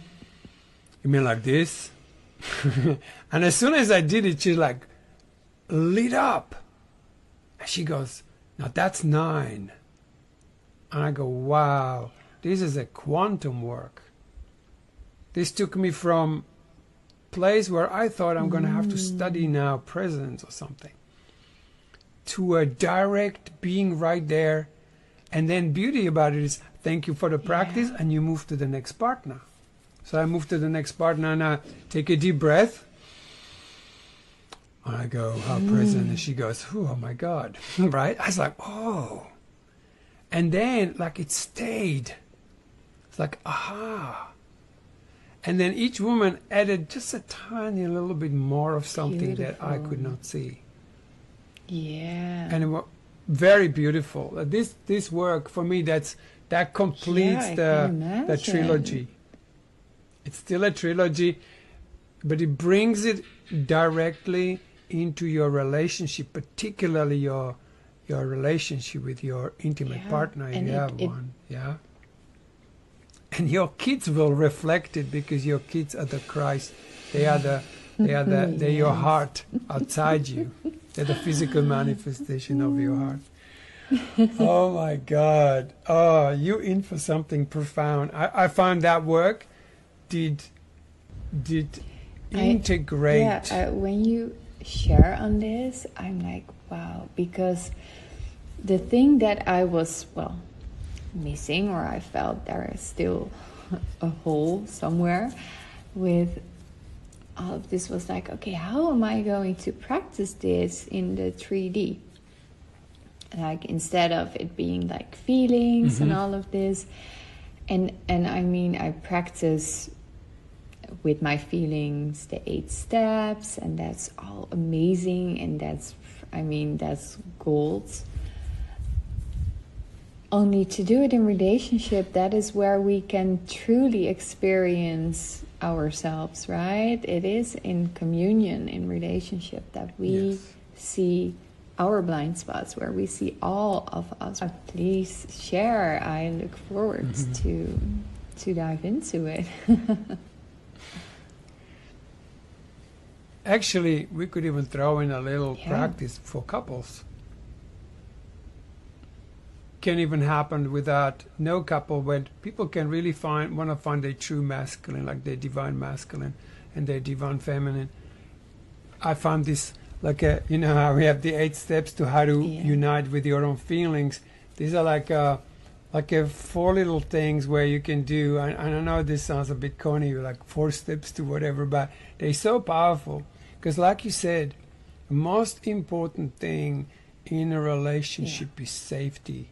mean like this? And as soon as I did it, she like lit up. And she goes, now that's 9. And I go, wow. This is a quantum work. This took me from place where I thought I'm going to have to study now presence or something, to a direct being right there And then beauty about it is, thank you for the practice, and you move to the next partner. So I move to the next partner, and I take a deep breath. And I go, how present, and she goes, oh my God, right? I was like, oh. And then, like, it stayed. It's like, aha. And then each woman added just a tiny little bit more of something that I could not see. Yeah. And it was very beautiful. This work, for me, that completes the trilogy. It's still a trilogy, but it brings it directly into your relationship, particularly your relationship with your intimate partner, if you have one. Yeah. And your kids will reflect it, because your kids are the Christ. They're your heart outside you. They're the physical manifestation of your heart. Oh my God. Oh, you're in for something profound. I found that work did integrate. When you share on this, I'm like, wow, because the thing that I was, missing, or I felt there is still a hole somewhere with all of this, was like, okay, how am I going to practice this in the 3D? Like, instead of it being like feelings and all of this. And I mean, I practice with my feelings the 8 steps, and that's all amazing, and that's gold. Only to do it in relationship, that is where we can truly experience ourselves, right? It is in communion, in relationship, that we see our blind spots, where we see all of us. Please share. I look forward to dive into it. Actually, we could even throw in a little practice for couples. Can even happen without no couple, when people can really want to find their true masculine, like their divine masculine and their divine feminine. I found this, like you know how we have the 8 steps to how to unite with your own feelings. These are like 4 little things where you can do, and I know this sounds a bit corny, like 4 steps to whatever, but they're so powerful, because like you said, the most important thing in a relationship is safety.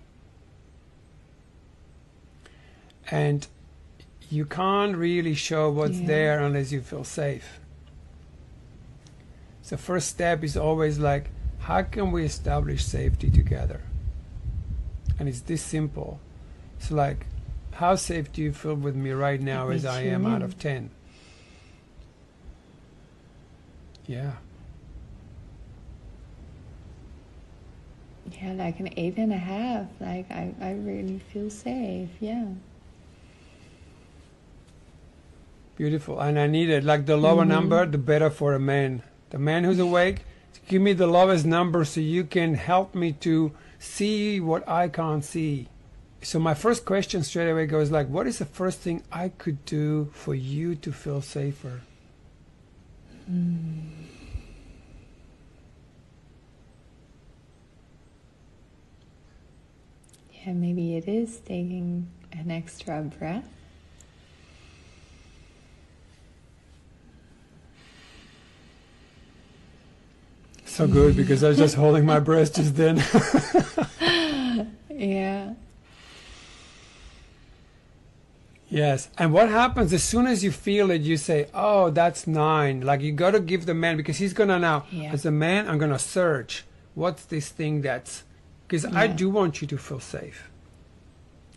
And you can't really show what's there unless you feel safe. So first step is always like, how can we establish safety together? And it's this simple. It's like, how safe do you feel with me right now as I am out of 10? Yeah. Yeah, like an 8.5. Like I really feel safe. Yeah. Beautiful. And I need it. Like the lower number, the better for a man. The man who's awake, give me the lowest number so you can help me to see what I can't see. So my first question straight away goes like, what is the first thing I could do for you to feel safer? Yeah, maybe it is taking an extra breath. So good, because I was just holding my breath just then. Yeah. Yes. And what happens as soon as you feel it, you say, oh, that's 9. Like, you got to give the man, because he's going to now, as a man, I'm going to search. What's this thing that's... Because I do want you to feel safe.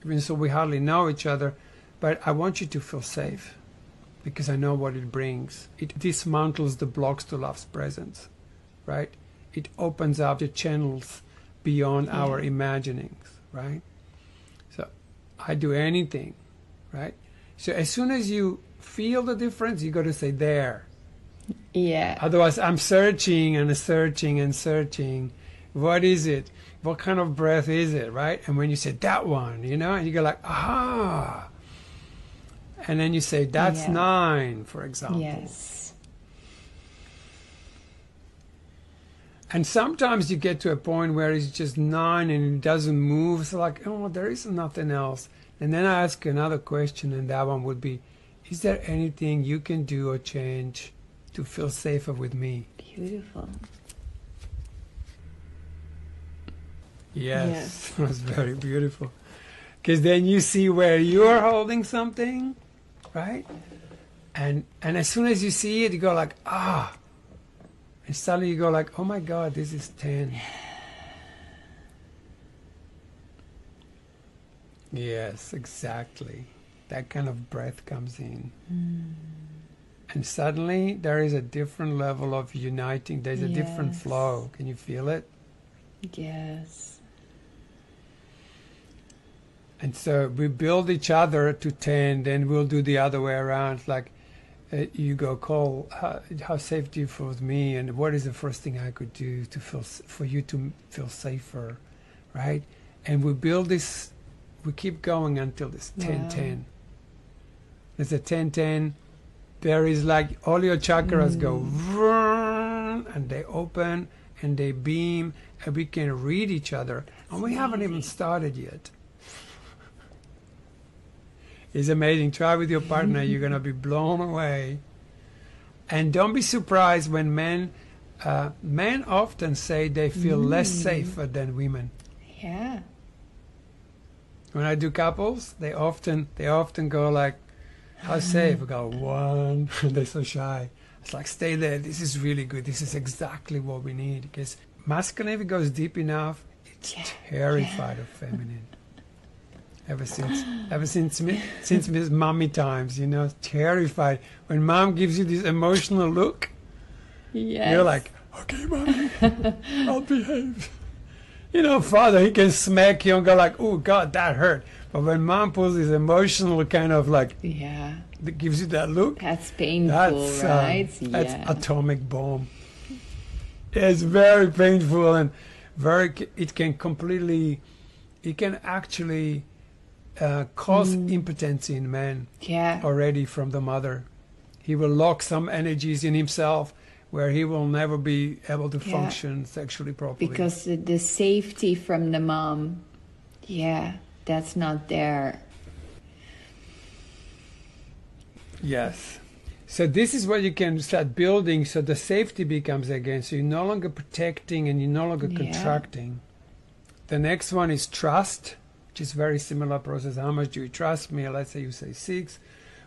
Even so we hardly know each other, but I want you to feel safe, because I know what it brings. It dismantles the blocks to love's presence. Right? It opens up the channels beyond our imaginings, right? So I do anything, right? So as soon as you feel the difference, you got to say there. Yeah. Otherwise, I'm searching and searching and searching. What is it? What kind of breath is it, right? And when you say that one, you know, and you go like, aha. And then you say, that's 9, for example. Yes. And sometimes you get to a point where it's just 9 and it doesn't move. It's like, oh, there is nothing else. And then I ask another question, and that one would be, is there anything you can do or change to feel safer with me? Beautiful. Yes. It was very beautiful. Because then you see where you're holding something, right? And as soon as you see it, you go like, ah. And suddenly you go like, oh my God, this is 10. Yes, exactly. That kind of breath comes in. And suddenly there is a different level of uniting. There's a different flow. Can you feel it? Yes. And so we build each other to 10, then we'll do the other way around. Like you go, Cole, how safe do you feel with me? And what is the first thing I could do to feel for you to feel safer, right? And we build this. We keep going until this 10-10. There's a 10-10. There is like all your chakras go vroom, and they open and they beam, and we can read each other. And we haven't even started yet. It's amazing. Try with your partner. You're going to be blown away. And don't be surprised when men often say they feel less safer than women. Yeah. When I do couples, they often go like, how safe? I go, 1. They're so shy. It's like, stay there. This is really good. This is exactly what we need. Because masculine, if it goes deep enough, it's terrified of feminine. Ever since Miss Mommy times, terrified. When Mom gives you this emotional look, you're like, okay, Mommy, I'll behave. Father, he can smack you and go like, oh, God, that hurt. But when Mom pulls this emotional kind of like, that gives you that look. That's painful, right? That's atomic bomb. It's very painful and it can actually cause impotency in men already from the mother. He will lock some energies in himself where he will never be able to function sexually properly. Because the safety from the mom, that's not there. Yes. So this is what you can start building, so the safety becomes again. So you're no longer protecting and you're no longer contracting. The next one is trust, which is very similar process. How much do you trust me? Let's say you say 6.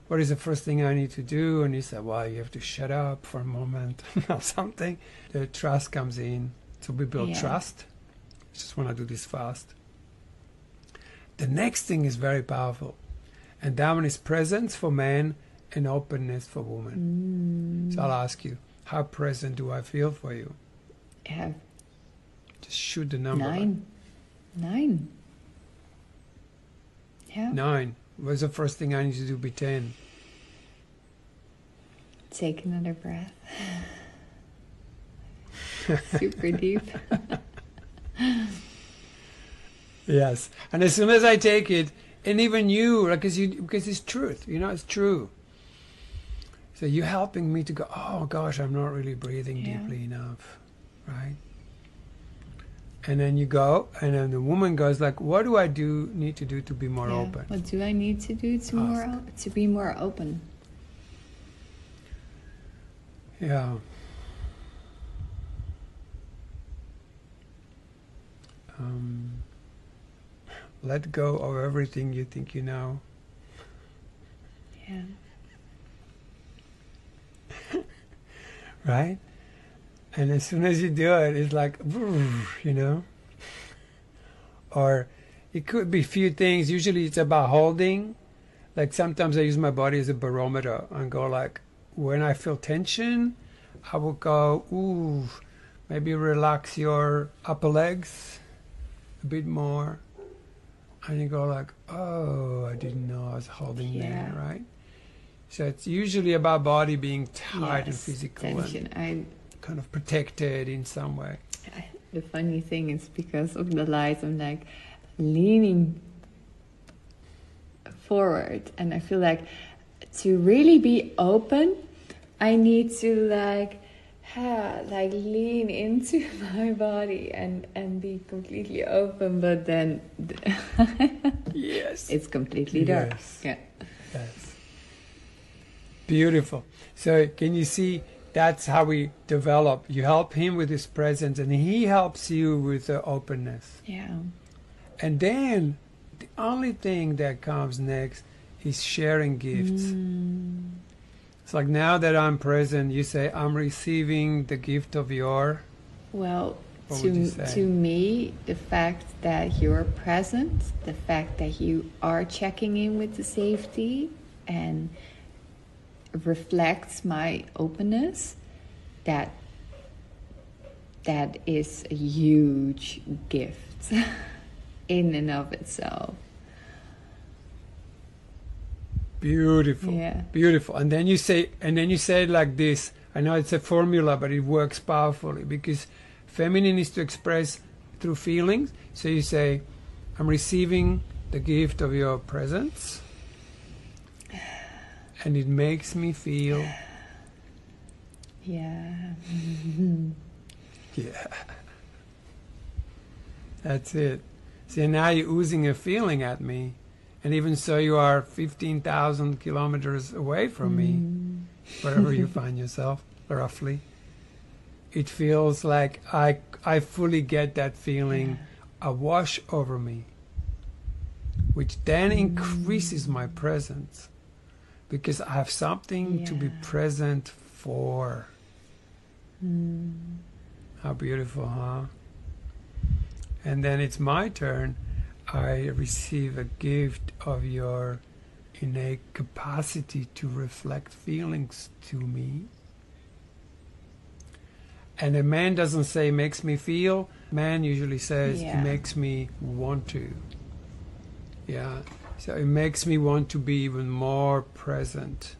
What is the first thing I need to do? And you say, well, you have to shut up for a moment or something. The trust comes in. So we build trust. I just want to do this fast. The next thing is very powerful. And that one is presence for men and openness for women. So I'll ask you, how present do I feel for you? Just shoot the number. 9. Yeah. 9. What's the first thing I need to do? Be 10. Take another breath. Super deep. Yes. And as soon as I take it, and even you, because it's truth, it's true. So you're helping me to go, oh gosh, I'm not really breathing deeply enough, right? And then you go, and then the woman goes like, what do I need to do to be more open? What do I need to do to be more open? Yeah. Let go of everything you think you know. Yeah. Right? And as soon as you do it, it's like, Or it could be few things. Usually it's about holding. Like sometimes I use my body as a barometer and go like, when I feel tension, I will go, ooh, maybe relax your upper legs a bit more. And you go like, oh, I didn't know I was holding there, right? So it's usually about body being tight and physical tension. And kind of protected in some way. The funny thing is because of the light, I'm like leaning forward. And I feel like to really be open, I need to like like lean into my body and be completely open, but then Yes. it's completely dark. Yes. Yeah. Yes. Beautiful. So can you see that's how we develop? You help him with his presence and he helps you with the openness. Yeah. And then the only thing that comes next is sharing gifts. It's like now that I'm present, you say, I'm receiving the gift of your... Well, What would you say? to me, the fact that you're present, the fact that you are checking in with the safety and reflects my openness, that is a huge gift in and of itself. Beautiful. Yeah. Beautiful. And then you say it like this. I know it's a formula, but it works powerfully because feminine is to express through feelings. So you say, I'm receiving the gift of your presence, and it makes me feel... Yeah. Yeah. That's it. See, now you're oozing a feeling at me. And even so, you are 15,000 kilometers away from me, wherever you find yourself, roughly. It feels like I fully get that feeling, a wash over me, which then increases my presence, because I have something to be present for. How beautiful, huh? And then it's my turn. I receive a gift of your innate capacity to reflect feelings to me. And a man doesn't say makes me feel. Man usually says it makes me want to. Yeah. So it makes me want to be even more present.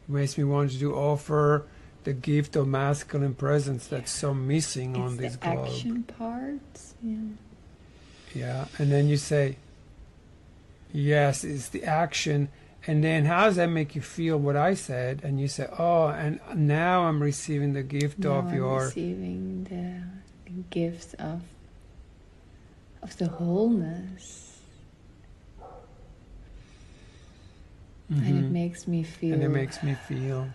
It makes me want to offer the gift of masculine presence that's so missing on this globe. It's the action part. Yeah. Yeah, and then you say, yes, it's the action. And then how does that make you feel what I said? And you say, oh, and now I'm receiving the gift of your... receiving the gift of the wholeness. And it makes me feel... And it makes me feel...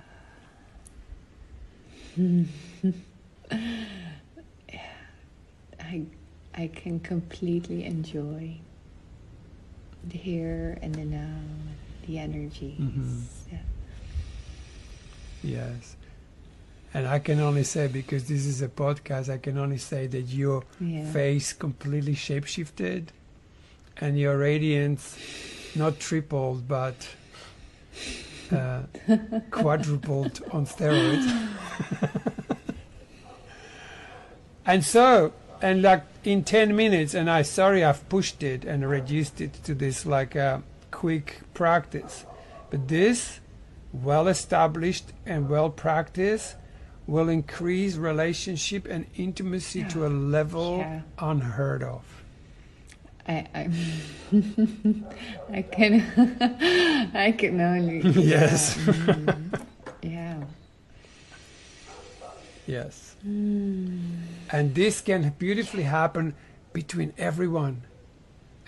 I can completely enjoy the here and the now, the energies. Yeah. Yes. And I can only say, because this is a podcast, I can only say that your face completely shapeshifted and your radiance not tripled but quadrupled on steroids. And like in 10 minutes, and I've pushed it and reduced it to this like a quick practice. But this, well established and well practiced, will increase relationship and intimacy to a level unheard of. I can only yes. Yeah. Yes. And this can beautifully happen between everyone.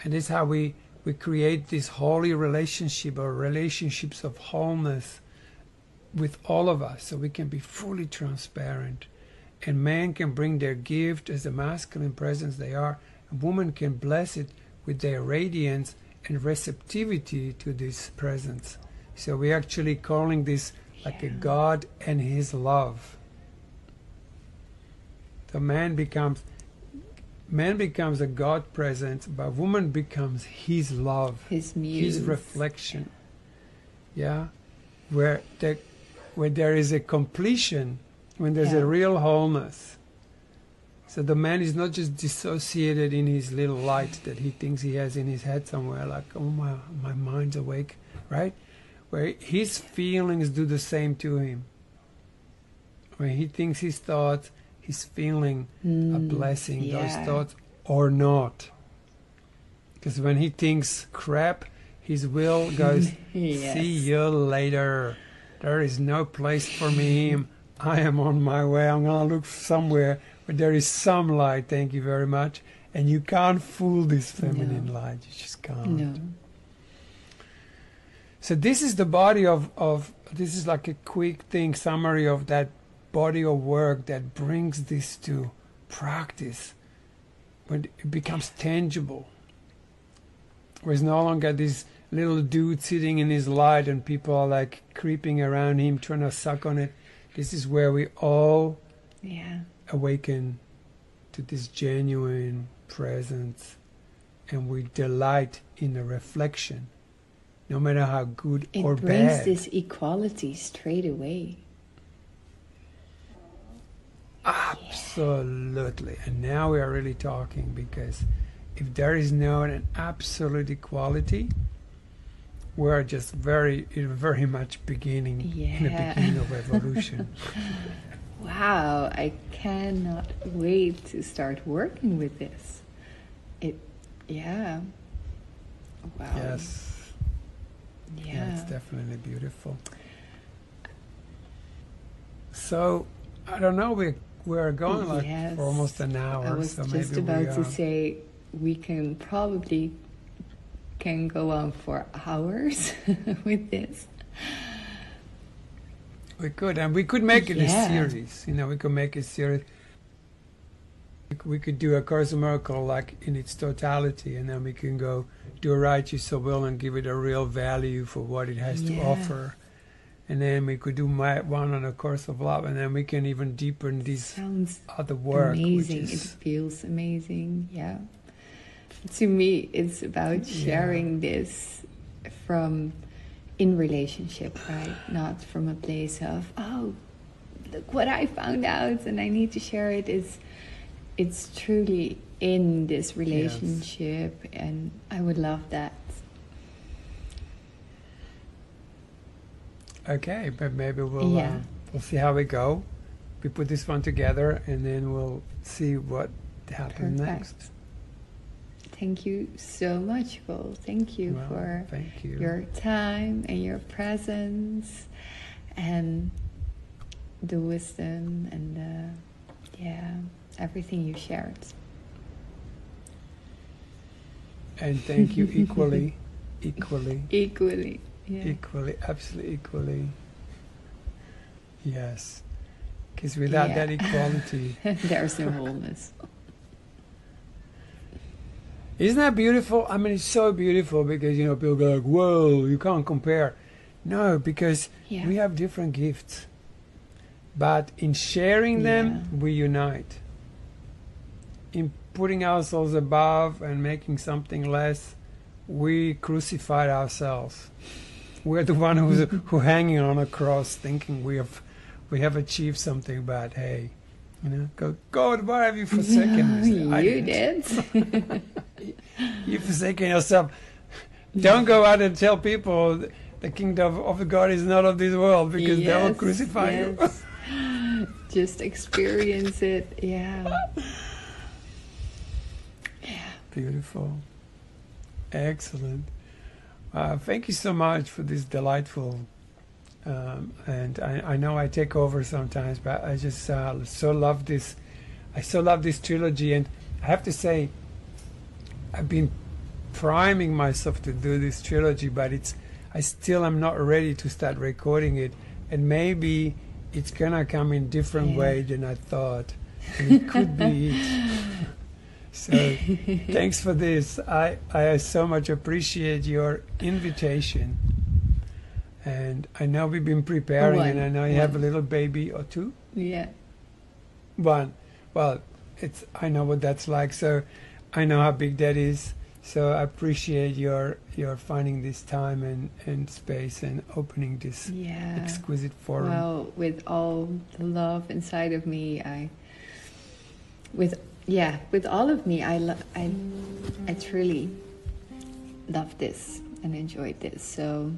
And this is how we create this holy relationship, or relationships of wholeness with all of us, so we can be fully transparent. And man can bring their gift as the masculine presence they are. A woman can bless it with their radiance and receptivity to this presence. So we're actually calling this like a God and his love. The man becomes a God presence, but woman becomes his love, his muse, his reflection. Yeah, where there is a completion, when there's a real wholeness. So the man is not just dissociated in his little light that he thinks he has in his head somewhere, like, oh, my mind's awake, right? Where his feelings do the same to him. When he thinks his thoughts, he's feeling a blessing, those thoughts, or not. Because when he thinks crap, his will goes, see you later. There is no place for me. I am on my way. I'm going to look somewhere where there is some light. Thank you very much. And you can't fool this feminine light. You just can't. No. So this is the body of this is like a quick summary of that body of work that brings this to practice. When it becomes tangible. Where it's no longer this little dude sitting in his light and people are like creeping around him trying to suck on it. This is where we all awaken to this genuine presence, and we delight in the reflection, no matter how good or bad. It brings this equality straight away. Absolutely. And now we are really talking, because if there is no an absolute equality, we're just very much beginning in the beginning of evolution. Wow, I cannot wait to start working with this. Wow. Yes. Yeah, it's definitely beautiful. So, I don't know, we're going for almost an hour. I was so just maybe about to say we can go on for hours with this. We could, and we could make it a series. We could make a series. We could do A Course in Miracles like in its totality, and then we can go do a Righteous Will and give it a real value for what it has to offer. And then we could do one on A Course of Love, and then we can even deepen this other work. Amazing. It feels amazing. Yeah. To me, it's about sharing this from in relationship, right? Not from a place of, oh, look what I found out and I need to share it. It's truly in this relationship, and I would love that. Okay, but maybe we'll see how we go. We put this one together, and then we'll see what happens next. Thank you so much, Cole. Thank you for your time and your presence and the wisdom and everything you shared. And thank you equally. Equally, absolutely equally. Yes. Because without that equality... there's no wholeness. Isn't that beautiful? I mean, it's so beautiful because, people go like, whoa, you can't compare. No, because we have different gifts. But in sharing them, we unite. In putting ourselves above and making something less, we crucified ourselves. We're the one who's hanging on a cross thinking we have achieved something, but hey, God, why have you forsaken me? You did. You've forsaken yourself. Don't go out and tell people the kingdom of God is not of this world, because they will crucify you. Just experience it. Beautiful. Excellent. Thank you so much for this delightful and I know I take over sometimes, but I just so love this. I so love this trilogy, and I have to say I've been priming myself to do this trilogy, but I still am not ready to start recording it, and maybe it's gonna come in different way than I thought, and it could be it. So thanks for this. I so much appreciate your invitation, and I know we've been preparing, and I know you have a little baby or two. One. Well, I know what that's like, so I know how big that is. So I appreciate your finding this time and space and opening this exquisite forum. Well, with all the love inside of me, with all of me, I truly love this and enjoyed this. So,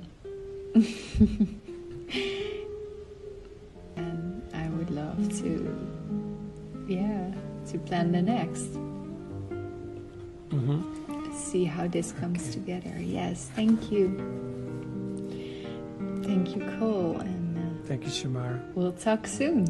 and I would love to plan the next. See how this comes together. Yes, thank you. Thank you, Cole. And Thank you, Shemara. We'll talk soon.